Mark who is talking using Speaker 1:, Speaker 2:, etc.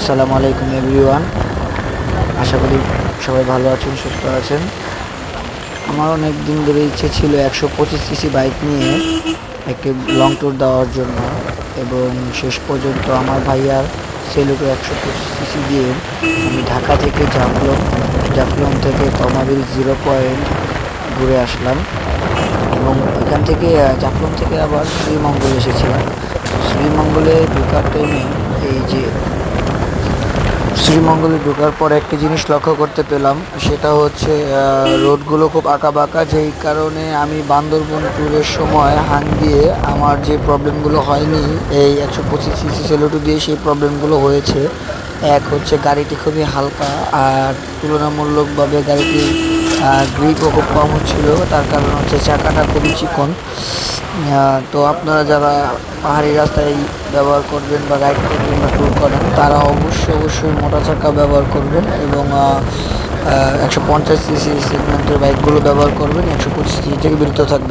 Speaker 1: আসসালামু আলাইকুম এভরিওয়ান। আশা করি সবাই ভালো আছেন, সুস্থ আছেন। আমার অনেক দিন ধরে ইচ্ছে ছিল 125 সিসি বাইক নিয়ে একটি লং ট্যুর দেওয়ার জন্য, এবং শেষ পর্যন্ত আমার ভাইয়ার সেলুটো 125 সিসি দিয়ে আমি ঢাকা থেকে জাফলং থেকে তমাবিল 0 পয়েন্ট ঘুরে আসলাম, এবং এখান থেকে জাফলং থেকে আবার শ্রীমঙ্গল এসেছিলাম। শ্রীমঙ্গলে ঢোকার টাইমে শ্রীমঙ্গলে ঢোকার পর একটি জিনিস লক্ষ্য করতে পেলাম, সেটা হচ্ছে রোডগুলো খুব আঁকাবাঁকা, যেই কারণে আমি বান্দরবন ট্যুরের সময় হাং দিয়ে আমার যে প্রবলেমগুলো হয়নি এই 125 সিসি সেলুটো দিয়ে সেই প্রবলেমগুলো হয়েছে। এক হচ্ছে গাড়িটি খুবই হালকা, আর তুলনামূলকভাবে গাড়িটির গ্রিপও খুব কম হচ্ছিল, তার কারণ হচ্ছে চাকাটা খুবই চিকন। তো আপনারা যারা পাহাড়ি রাস্তায় ব্যবহার করবেন বা রাইড করবেন বা ট্যুর করেন, তারা অবশ্যই মোটা চাকা ব্যবহার করবেন, এবং 150 সিসি সেগমেন্টের বাইকগুলো ব্যবহার করবেন। 125 সিসি থেকে বিরত থাকবেন।